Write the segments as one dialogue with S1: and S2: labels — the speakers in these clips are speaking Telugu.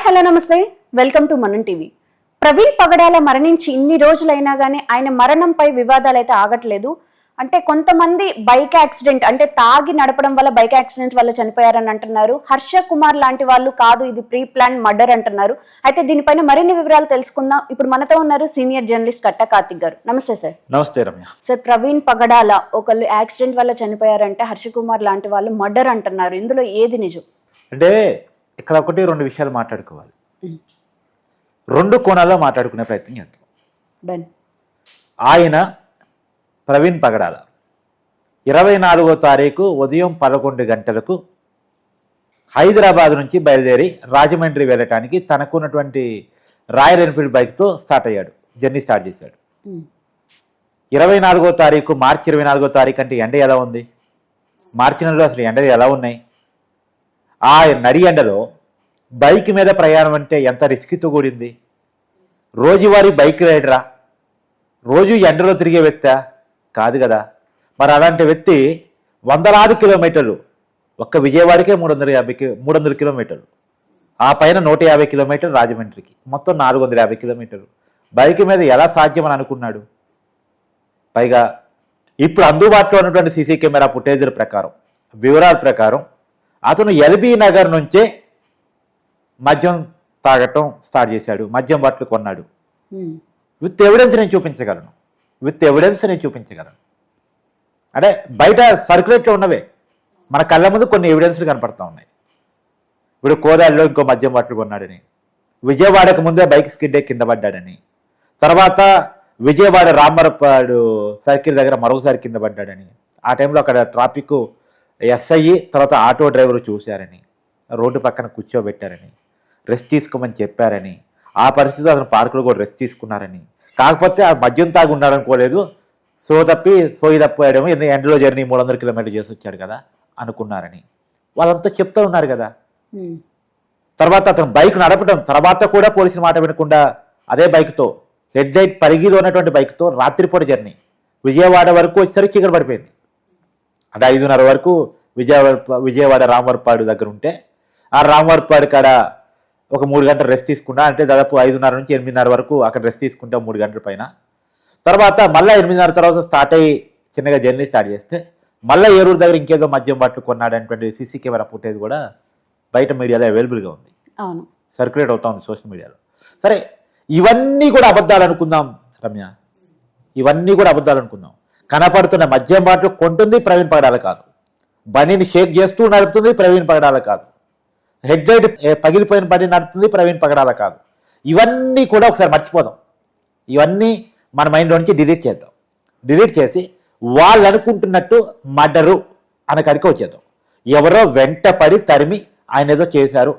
S1: హలో నమస్తే, వెల్కమ్ టు మనం టీవీ. ప్రవీణ్ పగడాల మరణించి ఇన్ని రోజులైనా గానీ ఆయన మరణంపై వివాదాలు అయితే ఆగట్లేదు. అంటే కొంతమంది బైక్ యాక్సిడెంట్ అంటే తాగి నడపడం వల్ల బైక్ యాక్సిడెంట్ వల్ల చనిపోయారని అంటున్నారు. హర్ష కుమార్ లాంటి వాళ్ళు కాదు, ఇది ప్రీ ప్లాన్ మర్డర్ అంటున్నారు. అయితే దీనిపైన మరిన్ని వివరాలు తెలుసుకుందాం. ఇప్పుడు మనతో ఉన్నారు సీనియర్ జర్నలిస్ట్ కట్టా కార్తిక్ గారు. నమస్తే సార్.
S2: నమస్తే రమ్య.
S1: సార్, ప్రవీణ్ పగడాల ఒకళ్ళు యాక్సిడెంట్ వల్ల చనిపోయారంటే హర్ష కుమార్ లాంటి వాళ్ళు మర్డర్ అంటున్నారు. ఇందులో ఏది నిజం?
S2: అంటే ఇక్కడ ఒకటి రెండు విషయాలు మాట్లాడుకోవాలి. రెండు కోణాల్లో మాట్లాడుకునే ప్రయత్నం చేద్దాం.
S1: డన్.
S2: ఆయన ప్రవీణ్ పగడాల 24వ తారీఖు ఉదయం 11 గంటలకు హైదరాబాద్ నుంచి బయలుదేరి రాజమండ్రి వెళ్ళటానికి తనకున్నటువంటి రాయల్ ఎన్ఫీల్డ్ బైక్తో స్టార్ట్ అయ్యాడు, జర్నీ స్టార్ట్ చేశాడు. 24వ తారీఖు మార్చి 24వ తారీఖు అంటే ఎండ ఎలా ఉంది? మార్చి నెలలో అసలు ఎండలు ఎలా ఉన్నాయి? ఆ నడి ఎండలో బైక్ మీద ప్రయాణం అంటే ఎంత రిస్క్తో కూడింది? రోజువారీ బైక్ రైడరా? రోజు ఎండలో తిరిగే వ్యక్తా? కాదు కదా. మరి అలాంటి వ్యక్తి వందలాది కిలోమీటర్లు, ఒక్క విజయవాడకే 300 కిలోమీటర్లు, ఆ పైన 150 కిలోమీటర్లు రాజమండ్రికి, మొత్తం 450 కిలోమీటర్లు బైక్ మీద ఎలా సాధ్యమని అనుకున్నాడు? పైగా ఇప్పుడు అందుబాటులో ఉన్నటువంటి సీసీ కెమెరా ఫుటేజీల ప్రకారం, వివరాల ప్రకారం అతను ఎల్బీ నగర్ నుంచే మద్యం తాగటం స్టార్ట్ చేశాడు, మద్యం బాటిల్ కొన్నాడు. విత్ ఎవిడెన్స్ నేను చూపించగలను. అంటే బయట సర్క్యులేట్లో ఉన్నవే మన కళ్ళ ముందు కొన్ని ఎవిడెన్స్లు కనపడతా ఉన్నాయి. ఇప్పుడు కోదాడిలో ఇంకో మద్యం బాటిల్ కొన్నాడని, విజయవాడకు ముందే బైక్ స్కిడ్ కింద పడ్డాడని, తర్వాత విజయవాడ రామరపాడు సర్కిల్ దగ్గర మరొకసారి కింద పడ్డాడని, ఆ టైంలో అక్కడ ట్రాఫిక్ ఎస్ఐ తర్వాత ఆటో డ్రైవర్ చూశారని, రోడ్డు పక్కన కూర్చోబెట్టారని, రెస్ట్ తీసుకోమని చెప్పారని, ఆ పరిస్థితిలో అతను పార్కులో కూడా రెస్ట్ తీసుకున్నారని, కాకపోతే ఆ మద్యం తాగి ఉన్నాడనుకోలేదు, సోయి తప్పాడేమో ఎండలో జర్నీ 300 కిలోమీటర్లు చేసి వచ్చాడు కదా అనుకున్నారని వాళ్ళంతా చెప్తూ ఉన్నారు కదా. తర్వాత అతను బైక్ నడపడం తర్వాత కూడా పోలీసుల మాట వినకుండా అదే బైక్తో, హెడ్ లైట్ పరిగిలో ఉన్నటువంటి బైక్తో రాత్రిపూట జర్నీ విజయవాడ వరకు వచ్చేసరికి చీకటి పడిపోయింది. అంటే 5:30 వరకు విజయవాడ రామవరపాడు దగ్గర ఉంటే ఆ రామవరపాడు కాడ ఒక 3 గంటలు రెస్ట్ తీసుకున్నా, అంటే దాదాపు 5:30 నుంచి 8:30 వరకు అక్కడ రెస్ట్ తీసుకుంటే 3 గంటల పైన. తర్వాత మళ్ళీ 8:30 తర్వాత స్టార్ట్ అయ్యి చిన్నగా జర్నీ స్టార్ట్ చేస్తే మళ్ళీ ఏరూరు దగ్గర ఇంకేదో మద్యం బాటిల్ కొన్నాడనేటువంటి సీసీ కెమెరా ఫుటేజ్ కూడా బయట మీడియాలో అవైలబుల్గా ఉంది, సర్క్యులేట్ అవుతా ఉంది సోషల్ మీడియాలో. సరే, ఇవన్నీ కూడా అబద్ధాలు అనుకుందాం రమ్య, ఇవన్నీ కూడా అబద్ధాలు అనుకుందాం. కనపడుతున్న మద్యం బాటిల్ కొంటుంది ప్రవీణ్ పగడాల కాదు, బండిని షేక్ చేస్తూ నడుపుతుంది ప్రవీణ్ పగడాల కాదు, హెడ్ లైట్ పగిలిపోయిన బండి నడుపుతుంది ప్రవీణ్ పగడాల కాదు. ఇవన్నీ కూడా ఒకసారి మర్చిపోదాం, ఇవన్నీ మన మైండ్లోనికి డిలీట్ చేద్దాం. డిలీట్ చేసి వాళ్ళు అనుకుంటున్నట్టు మర్డరు అన్న కాడికి వచ్చేద్దాం. ఎవరో వెంట పడి తరిమి ఆయన ఏదో చేశారు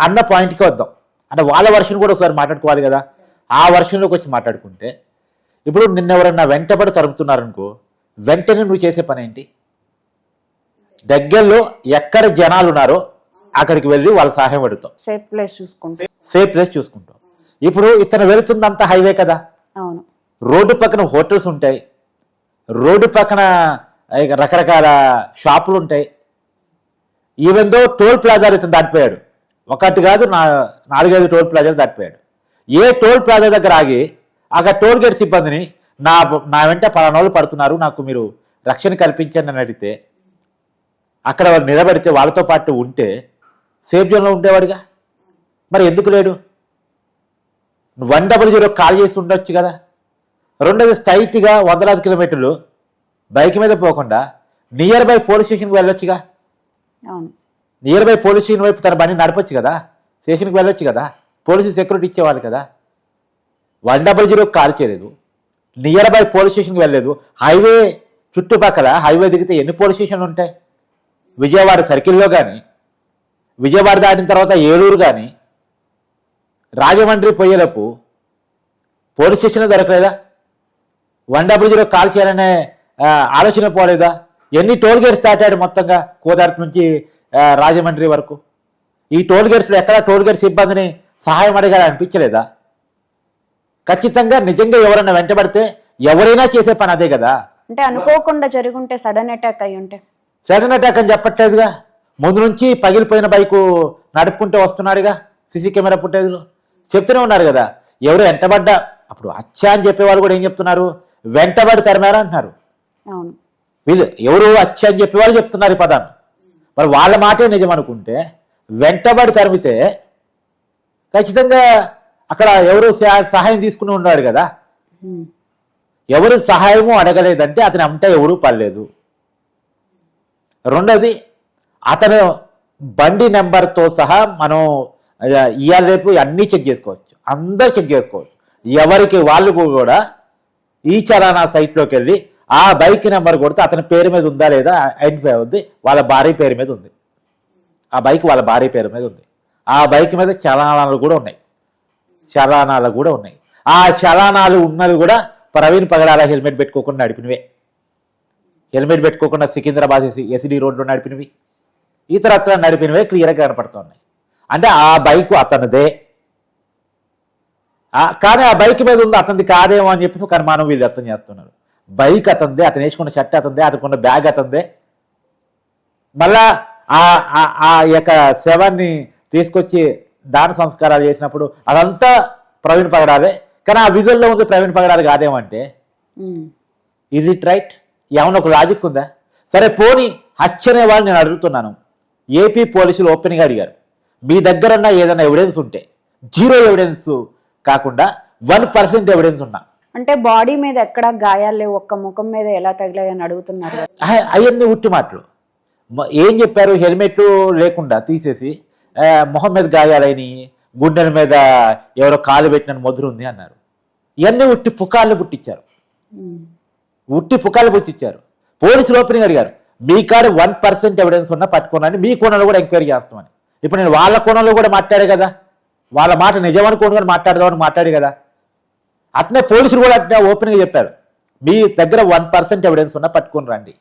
S2: అన్న పాయింట్కి వద్దాం. అంటే వాళ్ళ వర్షన్ కూడా ఒకసారి మాట్లాడుకోవాలి కదా. ఆ వర్షన్లోకి వచ్చి మాట్లాడుకుంటే, ఇప్పుడు నిన్నెవరన్నా వెంటపడి తరుముతున్నారనుకో, వెంటనే నువ్వు చేసే పని ఏంటి? దగ్గరలో ఎక్కడ జనాలు ఉన్నారో అక్కడికి వెళ్ళి వాళ్ళ సహాయం అడుగుతాం, సేఫ్ ప్లేస్ చూసుకుంటాం. ఇప్పుడు ఇతను వెళుతుందంతా హైవే కదా, రోడ్డు పక్కన హోటల్స్ ఉంటాయి, రోడ్డు పక్కన రకరకాల షాపులు ఉంటాయి. ఈవెన్ దో టోల్ ప్లాజాలు ఇతను దాటిపోయాడు, ఒకటి కాదు 4-5 టోల్ ప్లాజాలు దాటిపోయాడు. ఏ టోల్ ప్లాజా దగ్గర ఆగి అక్కడ టోల్ గేట్ సిబ్బందిని నా వెంట పలానోళ్ళు పడుతున్నారు, నాకు మీరు రక్షణ కల్పించండి అని అడిగితే, అక్కడ వాళ్ళు నిలబడితే వాళ్ళతో పాటు ఉంటే సేఫ్ జోన్లో ఉండేవాడుగా. మరి ఎందుకు లేడు? 100 కాల్ చేసి ఉండొచ్చు కదా. రెండోది, స్ట్రైట్గా 100 కిలోమీటర్లు బైక్ మీద పోకుండా నియర్ బై పోలీస్ స్టేషన్కి వెళ్ళొచ్చుగా. నియర్ బై పోలీస్ స్టేషన్ వైపు తన బండి నడపచ్చు కదా, స్టేషన్కి వెళ్ళొచ్చు కదా, పోలీసు సెక్యూరిటీ ఇచ్చేవాళ్ళు కదా. 100 కాల్ చేయలేదు, నియర్ బై పోలీస్ స్టేషన్కి వెళ్ళలేదు. హైవే చుట్టుపక్కల హైవే దిగితే ఎన్ని పోలీస్ స్టేషన్లు ఉంటాయి? విజయవాడ సర్కిల్లో కానీ, విజయవాడ దాటిన తర్వాత ఏలూరు కానీ, రాజమండ్రి పోయేలోపు పోలీస్ స్టేషన్ దొరకలేదా? 100 కాల్ చేయాలనే ఆలోచన పోలేదా? ఎన్ని టోల్ గేట్స్ దాటాడు మొత్తంగా కోదాడ నుంచి రాజమండ్రి వరకు? ఈ టోల్ గేట్స్లో ఎక్కడ టోల్ గేట్స్ సిబ్బందిని సహాయం అడగాలని అనిపించలేదా? ఖచ్చితంగా నిజంగా ఎవరైనా వెంటబడితే ఎవరైనా చేసే పని అదే కదా.
S1: అంటే అనుకోకుండా జరుగుంటే సడన్ అటాక్ అయి ఉంటే,
S2: సడన్ అటాక్ అని చెప్పట్లేదుగా. ముందు నుంచి పగిలిపోయిన బైకు నడుపుకుంటూ వస్తున్నాడుగా, సీసీ కెమెరా ఫుటేజ్లో చెప్తూనే ఉన్నారు కదా. ఎవరు వెంటబడ్డా, అప్పుడు హత్య అని చెప్పేవాళ్ళు కూడా ఏం చెప్తున్నారు, వెంటబడి తరిమారు అంటున్నారు.
S1: అవును,
S2: వీళ్ళు ఎవరు హత్య అని చెప్పేవాళ్ళు చెప్తున్నారు ఈ పదాన్ని. మరి వాళ్ళ మాటే నిజం అనుకుంటే వెంటబడి తరిమితే ఖచ్చితంగా అక్కడ ఎవరు సహాయం తీసుకుని ఉన్నాడు కదా. ఎవరు సహాయము అడగలేదంటే అతని అంట ఎవరు పడలేదు. రెండోది, అతను బండి నెంబర్తో సహా మనం ఇవాళ రేపు అన్నీ చెక్ చేసుకోవచ్చు, అందరు చెక్ చేసుకోవచ్చు. ఎవరికి వాళ్ళు కూడా ఈ చలానా సైట్లోకి వెళ్ళి ఆ బైక్ నెంబర్ కొడితే అతని పేరు మీద ఉందా లేదా ఐడెంటిఫై అవుద్ది. వాళ్ళ భార్య పేరు మీద ఉంది, ఆ బైక్ వాళ్ళ భార్య పేరు మీద ఉంది. ఆ బైక్ మీద చలానాలు కూడా ఉన్నాయి, చలానాలు కూడా ఉన్నాయి. ఆ చలానాలు ఉన్నవి కూడా ప్రవీణ్ పగడాల హెల్మెట్ పెట్టుకోకుండా నడిపినవే, హెల్మెట్ పెట్టుకోకుండా సికింద్రాబాద్ ఎస్డి రోడ్లో నడిపినవి, ఇతరత్ర నడిపినవే క్లియర్గా కనపడుతున్నాయి. అంటే ఆ బైక్ అతనిదే, కానీ ఆ బైక్ మీద ఉంది అతనిది కాదేమో అని చెప్పేసి ఒక అనుమానం వీళ్ళు వ్యక్తం చేస్తున్నారు. బైక్ అతనిదే, అతను వేసుకున్న షర్ట్ అతనిదే, అతనుకున్న బ్యాగ్ అతనిదే. మళ్ళా ఆ యొక్క శవాన్ని తీసుకొచ్చి దాన సంస్కారాలు చేసినప్పుడు అదంతా ప్రవీణ్ పగడాలే, కానీ ఆ విజువల్లో ఉంది ప్రవీణ్ పగడాలు కాదేమంటే ఈజ్ ఇట్ రైట్? ఏమన్నా ఒక లాజిక్ ఉందా? సరే పోనీ హత్య అనే వాళ్ళు నేను అడుగుతున్నాను. ఏపీ పోలీసులు ఓపెన్గా అడిగారు, మీ దగ్గర ఉన్న ఏదైనా ఎవిడెన్స్ ఉంటే, జీరో ఎవిడెన్స్ కాకుండా 1% ఎవిడెన్స్ ఉన్నా,
S1: అంటే బాడీ మీద ఎక్కడ గాయాలు లేవు, ఒక్క ముఖం మీద ఎలా తగిలాయని అడుగుతున్నారు.
S2: అవన్నీ ఉట్టి మాటలు. ఏం చెప్పారు, హెల్మెట్ లేకుండా తీసేసి మొహం మీద గాయాలని, గుండెల మీద ఎవరో కాలు పెట్టిన మొదలు ఉంది అన్నారు. ఇవన్నీ ఉట్టి పుకార్లు పుట్టించారు, ఉట్టి పుకార్లు పుట్టించారు. పోలీసులు ఓపెనింగ్ అడిగారు, మీ కాడ 1% ఎవిడెన్స్ ఉన్నా పట్టుకోనని, మీ కోణంలో కూడా ఎంక్వైరీ చేస్తామని. ఇప్పుడు నేను వాళ్ళ కోణంలో కూడా మాట్లాడే కదా, వాళ్ళ మాట నిజమనుకోని కూడా మాట్లాడదామని మాట్లాడే కదా. అట్నే పోలీసులు కూడా అట్నే ఓపెన్గా చెప్పారు, మీ దగ్గర 1% ఎవిడెన్స్ ఉన్నా పట్టుకొని రండి.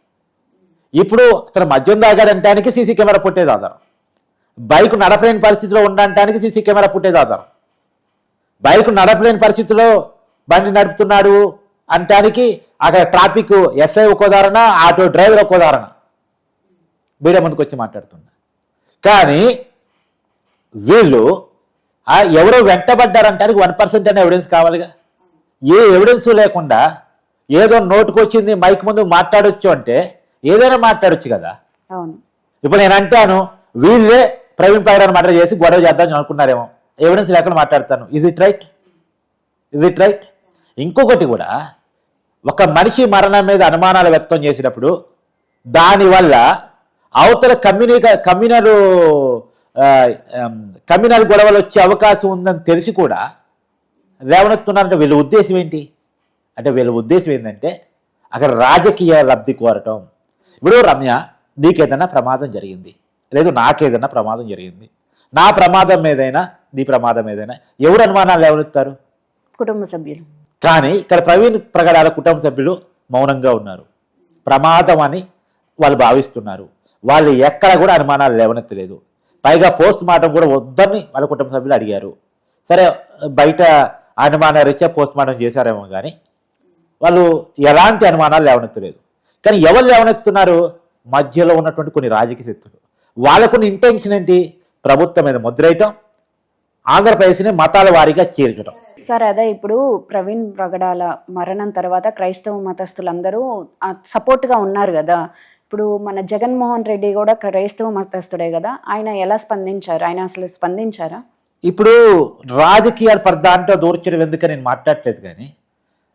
S2: ఇప్పుడు అతను మద్యం తాగాడంటానికి సీసీ కెమెరా ఫుటేజ్ ఆధారం, బైక్ నడపలేని పరిస్థితిలో ఉండడానికి సీసీ కెమెరా ఫుటేజ్ ఆధారం, బైక్ నడపలేని పరిస్థితిలో బండి నడుపుతున్నాడు అంటానికి అక్కడ ట్రాఫిక్ ఎస్ఐ ఒక ఉదాహరణ, ఆటో డ్రైవర్ ఒక ఉదాహరణ మీడియా ముందుకు వచ్చి మాట్లాడుతున్నా. కానీ వీళ్ళు ఎవరో వెంటబడ్డారంటానికి 1% అనే ఎవిడెన్స్ కావాలిగా. ఏ ఎవిడెన్స్ లేకుండా ఏదో నోటుకొచ్చింది మైక్ ముందు మాట్లాడొచ్చు అంటే ఏదైనా మాట్లాడొచ్చు కదా. ఇప్పుడు నేను అంటాను, వీళ్ళే ప్రవీణ్ పగడాన్ని మర్డర్ చేసి గొడవ చేద్దామని అనుకున్నారేమో, ఎవిడెన్స్ లేకుండా మాట్లాడతాను. Is it right? Is it right? ఇంకొకటి కూడా, ఒక మనిషి మరణం మీద అనుమానాలు వ్యక్తం చేసేటప్పుడు దానివల్ల అవతల కమ్యూనల్ గొడవలు వచ్చే అవకాశం ఉందని తెలిసి కూడా లేవనెత్తున్నారంటే వీళ్ళ ఉద్దేశం ఏంటి? అంటే వీళ్ళ ఉద్దేశం ఏంటంటే అక్కడ రాజకీయ లబ్ధి కోరటం. ఇప్పుడు రమ్య, నీకేదైనా ప్రమాదం జరిగింది, లేదు నాకేదైనా ప్రమాదం జరిగింది, నా ప్రమాదం ఏదైనా నీ ప్రమాదం ఏదైనా ఎవరు అనుమానాలు లేవనెత్తారు?
S1: కుటుంబ సభ్యులు.
S2: కానీ ఇక్కడ ప్రవీణ్ ప్రగడాల కుటుంబ సభ్యులు మౌనంగా ఉన్నారు, ప్రమాదం అని వాళ్ళు భావిస్తున్నారు. వాళ్ళు ఎక్కడ కూడా అనుమానాలు లేవనెత్తలేదు. పైగా పోస్ట్ మార్టం కూడా వద్దని వాళ్ళ కుటుంబ సభ్యులు అడిగారు. సరే బయట అనుమానాలు రీత్యా పోస్ట్ మార్టం చేశారేమో కానీ వాళ్ళు ఎలాంటి అనుమానాలు లేవనెత్తలేదు. కానీ ఎవరు లేవనెత్తున్నారు? మధ్యలో ఉన్నటువంటి కొన్ని రాజకీయ శక్తులు. వాళ్ళకున్న ఇంటెన్షన్ ఏంటి? ప్రభుత్వం మీద ముద్రేయటం, ఆంధ్రప్రదేశ్ని మతాల వారీగా చీల్చడం.
S1: సార్ అదే ఇప్పుడు ప్రవీణ్ ప్రగడాల మరణం తర్వాత క్రైస్తవ మతస్థులందరూ సపోర్ట్గా ఉన్నారు కదా. ఇప్పుడు మన జగన్మోహన్ రెడ్డి కూడా క్రైస్తవ మతస్థుడే కదా, ఆయన ఎలా స్పందించారు? ఆయన అసలు స్పందించారా?
S2: ఇప్పుడు రాజకీయాల దాంట్లో దూర్చడం ఎందుకని నేను మాట్లాడలేదు, కానీ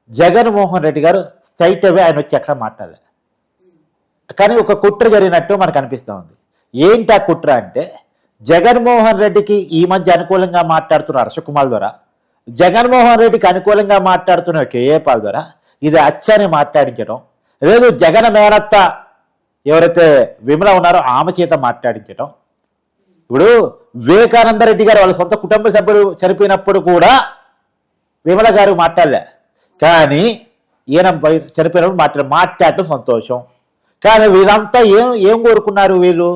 S2: జగన్మోహన్ రెడ్డి గారు స్ట్రైట్ అవే ఆయన వచ్చి ఎక్కడ మాట్లాడలే. కానీ ఒక కుట్ర జరిగినట్టు మనకు అనిపిస్తూ ఉంది. ఏంటి ఆ కుట్ర అంటే, జగన్మోహన్ రెడ్డికి ఈ మధ్య అనుకూలంగా మాట్లాడుతున్న హర్షకుమార్ ద్వారా, జగన్మోహన్ రెడ్డికి అనుకూలంగా మాట్లాడుతున్న కేఏ పాల్ ద్వారా ఇది అచ్చని మాట్లాడించడం, లేదు జగన్ మేనత్త ఎవరైతే విమల ఉన్నారో ఆమె చేత మాట్లాడించడం. ఇప్పుడు వివేకానంద రెడ్డి గారు వాళ్ళ సొంత కుటుంబ సభ్యులు చనిపోయినప్పుడు కూడా విమల గారు మాట్లాడలే, కానీ ఈయన చనిపోయినప్పుడు మాట్లాడటం సంతోషం. కానీ వీళ్ళంతా ఏం కోరుకున్నారు? వీళ్ళు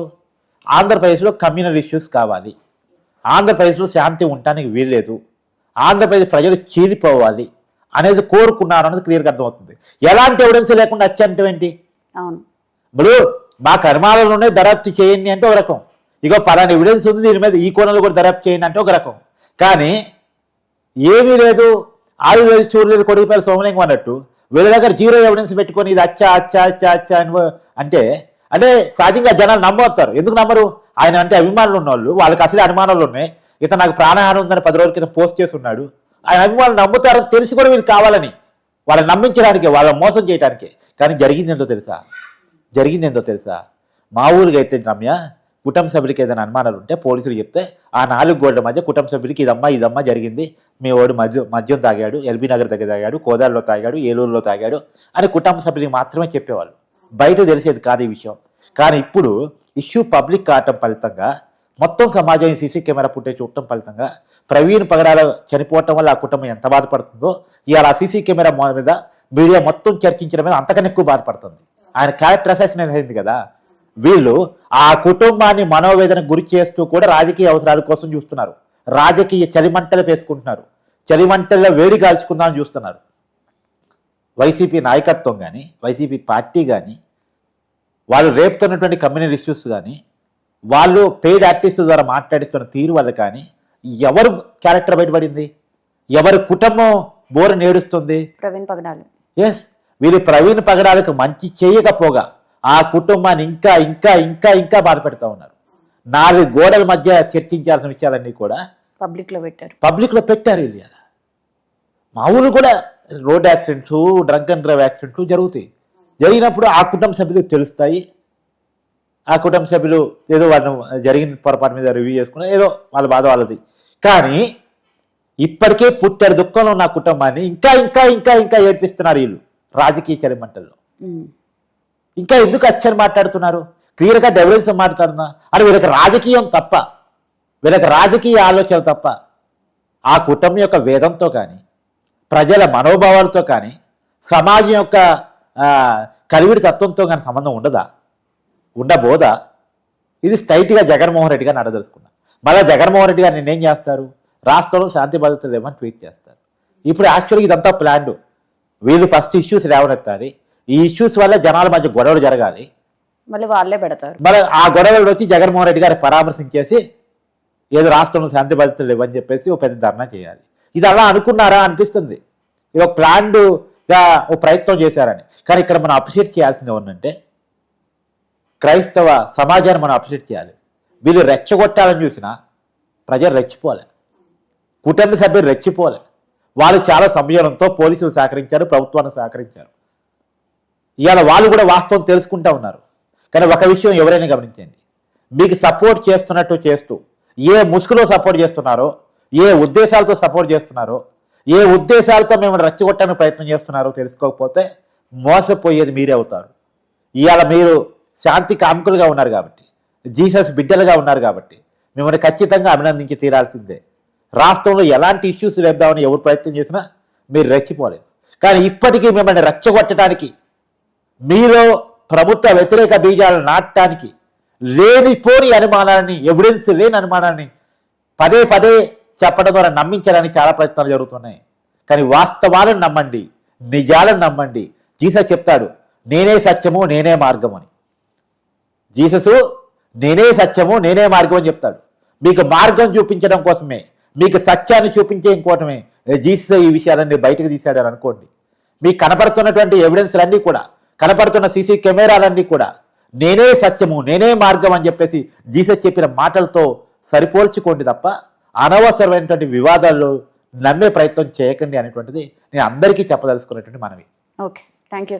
S2: ఆంధ్రప్రదేశ్లో కమ్యూనల్ ఇష్యూస్ కావాలి, ఆంధ్రప్రదేశ్లో శాంతి ఉండటానికి వీల్లేదు, ఆంధ్రప్రదేశ్ ప్రజలు చీలిపోవాలి అనేది కోరుకున్నారు అనేది క్లియర్గా అర్థమవుతుంది. ఎలాంటి ఎవిడెన్స్ లేకుండా వచ్చంటే ఏంటి?
S1: అవును,
S2: ఇప్పుడు మా కర్మాలలోనే దర్యాప్తు చేయండి అంటే ఒక రకం, ఇగో పలానా ఎవిడెన్స్ ఉంది దీని మీద ఈ కోణంలో కూడా దర్యాప్తు చేయండి అంటే ఒక రకం. కానీ ఏమీ లేదు, ఆరు లేదు చూడలేదు కొడుకుపల్లి సోమలింగం అన్నట్టు వీళ్ళ దగ్గర జీరో ఎవిడెన్స్ పెట్టుకొని ఇది అచ్చా అచ్చా అచ్చా అచ్చా అని అంటే అంటే సహజంగా జనాలు నమ్మవుతారు. ఎందుకు నమ్మరు? ఆయన అంటే అభిమానులు ఉన్నవాళ్ళు, వాళ్ళకి అసలే అనుమానాలు ఉన్నాయి. ఇతను నాకు ప్రాణహాని ఉందని 10 రోజుల క్రితం పోస్ట్ చేసి ఉన్నాడు. ఆయన అభిమానులు నమ్ముతారని తెలిసి కూడా వీళ్ళు కావాలని వాళ్ళని నమ్మించడానికే, వాళ్ళని మోసం చేయడానికే. కానీ జరిగిందేందో తెలుసా? మా ఊరికి అయితే రమ్య కుటుంబ సభ్యులకి ఏదైనా అనుమానాలు ఉంటే పోలీసులు చెప్తే ఆ 4 గోడల మధ్య కుటుంబ సభ్యులకి ఇదమ్మా జరిగింది, మీ వాడు మద్యం తాగాడు, ఎల్బీ నగర్ దగ్గర తాగాడు, కోదాడలో తాగాడు, ఏలూరులో తాగాడు అని కుటుంబ సభ్యులకి మాత్రమే చెప్పేవాళ్ళు. బయట తెలిసేది కాదు ఈ విషయం. కానీ ఇప్పుడు ఇష్యూ పబ్లిక్ కావటం ఫలితంగా, మొత్తం సమాజం సీసీ కెమెరా ఫుటేజ్ చూడటం ఫలితంగా ప్రవీణ్ పగడాల చనిపోవటం వల్ల ఆ కుటుంబం ఎంత బాధపడుతుందో ఇవాళ ఆ సీసీ కెమెరా మీద మీడియా మొత్తం చర్చించడం మీద అంతకన్నా ఎక్కువ బాధపడుతుంది. ఆయన క్యారెక్టర్ అసాసినేట్ అయింది కదా. వీళ్ళు ఆ కుటుంబాన్ని మనోవేదన గురి చేస్తూ కూడా రాజకీయ అవసరాల కోసం చూస్తున్నారు. రాజకీయ చలిమంటలు వేసుకుంటున్నారు. చలిమంటల్లో వేడి కాల్చుకుందామని చూస్తున్నారు. వైసీపీ నాయకత్వం కానీ, వైసీపీ పార్టీ కానీ, వాళ్ళు రేపుతున్నటువంటి కమ్యూనల్ ఇష్యూస్ కానీ, వాళ్ళు పెయిడ్ ఆర్టిస్టుల ద్వారా మాట్లాడిస్తున్న తీరు వల్ల కానీ ఎవరు క్యారెక్టర్ బయటపడింది? ఎవరి కుటుంబం బోరు నేడుస్తుంది?
S1: ప్రవీణ్ పగడాలు.
S2: ఎస్, వీళ్ళు ప్రవీణ్ పగడాలకు మంచి చేయకపోగా ఆ కుటుంబాన్ని ఇంకా ఇంకా ఇంకా ఇంకా బాధ పెడతా ఉన్నారు. 4 గోడల మధ్య చర్చించాల్సిన విషయాలన్నీ కూడా పబ్లిక్ లో పెట్టారు. వీళ్ళు మామూలు కూడా road accidents, drunk and drive accidents జరుగుతాయి. జరిగినప్పుడు ఆ కుటుంబ సభ్యులకు తెలుస్తాయి. ఆ కుటుంబ సభ్యులు ఏదో వాళ్ళని జరిగిన పొరపాటు మీద రివ్యూ చేసుకున్నా ఏదో వాళ్ళ బాధ వాళ్ళది. కానీ ఇప్పటికే పుట్టారు దుఃఖంలో ఉన్న కుటుంబాన్ని ఇంకా ఇంకా ఇంకా ఇంకా ఏడ్పిస్తున్నారు వీళ్ళు రాజకీయ చలిమంటల్లో. ఇంకా ఎందుకు అచ్చని మాట్లాడుతున్నారు? క్లియర్గా డెవలెన్స్ మాట్లాడుతున్నా అని వీళ్ళకి రాజకీయం తప్ప, వీళ్ళకి రాజకీయ ఆలోచన తప్ప ఆ కుటుంబం యొక్క వేదంతో కానీ, ప్రజల మనోభావాలతో కానీ, సమాజం యొక్క కలివిడి తత్వంతో కానీ సంబంధం ఉండబోదా? ఇది స్ట్రైట్గా జగన్మోహన్ రెడ్డి గారిని అడదలుచుకున్నా. మళ్ళీ జగన్మోహన్ రెడ్డి గారు నిన్నేం చేస్తారు? రాష్ట్రంలో శాంతి భద్రతలు ఏమని ట్వీట్ చేస్తారు. ఇప్పుడు యాక్చువల్గా ఇదంతా ప్లాన్డ్. వీళ్ళు ఫస్ట్ ఇష్యూస్ లేవనెత్తాలి. ఈ ఇష్యూస్ వల్ల జనాల మధ్య గొడవలు జరగాలి.
S1: మళ్ళీ వాళ్ళే పెడతారు.
S2: మళ్ళీ ఆ గొడవలు వచ్చి జగన్మోహన్ రెడ్డి గారి పరామర్శించేసి ఏదో రాష్ట్రంలో శాంతి భద్రతలు ఇవ్వని చెప్పేసి ఒక పెద్ద ధర్నా చేయాలి. ఇది అలా అనుకున్నారా అనిపిస్తుంది. ఇది ఒక ప్లాన్డ్గా ఒక ప్రయత్నం చేశారని. కానీ ఇక్కడ మనం అప్రిషియేట్ చేయాల్సింది ఏమంటే క్రైస్తవ సమాజాన్ని మనం అప్రిషియేట్ చేయాలి. వీళ్ళు రెచ్చగొట్టాలని చూసినా ప్రజలు రెచ్చిపోలే, కుటుంబ సభ్యులు రెచ్చిపోలే. వాళ్ళు చాలా సంయమనంతో పోలీసులు సహకరించారు, ప్రభుత్వాన్ని సహకరించారు. ఇవాళ వాళ్ళు కూడా వాస్తవం తెలుసుకుంటూ ఉన్నారు. కానీ ఒక విషయం ఎవరైనా గమనించండి, మీకు సపోర్ట్ చేస్తున్నట్టు చేస్తూ ఏ ముసుగులో సపోర్ట్ చేస్తున్నారో, ఏ ఉద్దేశాలతో సపోర్ట్ చేస్తున్నారో, ఏ ఉద్దేశాలతో మేము రెచ్చగొట్టడానికి ప్రయత్నం చేస్తున్నారో తెలుసుకోకపోతే మోసపోయేది మీరే అవుతారు. ఇవాళ మీరు శాంతి కాముకులుగా ఉన్నారు కాబట్టి, జీసస్ బిడ్డలుగా ఉన్నారు కాబట్టి మిమ్మల్ని ఖచ్చితంగా అభినందించి తీరాల్సిందే. రాష్ట్రంలో ఎలాంటి ఇష్యూస్ లేద్దామని ఎవరు ప్రయత్నం చేసినా మీరు రెచ్చిపోలేదు. కానీ ఇప్పటికీ మిమ్మల్ని రెచ్చగొట్టడానికి, మీలో ప్రభుత్వ వ్యతిరేక బీజాలను నాటడానికి, లేనిపోని అనుమానాన్ని, ఎవిడెన్స్ లేని అనుమానాన్ని పదే పదే చెప్పడం ద్వారా నమ్మించడానికి చాలా ప్రయత్నాలు జరుగుతున్నాయి. కానీ వాస్తవాలను నమ్మండి, నిజాలను నమ్మండి. జీసస్ చెప్తాడు, నేనే సత్యము నేనే మార్గం అని. జీసస్ నేనే సత్యము నేనే మార్గం అని చెప్తాడు. మీకు మార్గం చూపించడం కోసమే, మీకు సత్యాన్ని చూపించే కోసమే జీసస్ ఈ విషయాలన్నీ బయటకు తీశాడని అనుకోండి. మీకు కనపడుతున్నటువంటి ఎవిడెన్స్లన్నీ కూడా, కనపడుతున్న సీసీ కెమెరాలన్నీ కూడా నేనే సత్యము నేనే మార్గం అని చెప్పేసి జీసస్ చెప్పిన మాటలతో సరిపోల్చుకోండి తప్ప అనవసరమైనటువంటి వివాదాల్లో నమ్మే ప్రయత్నం చేయకండి అనేటువంటిది నేను అందరికీ చెప్పదలుచుకున్నటువంటి మనవి.
S1: Okay, thank you.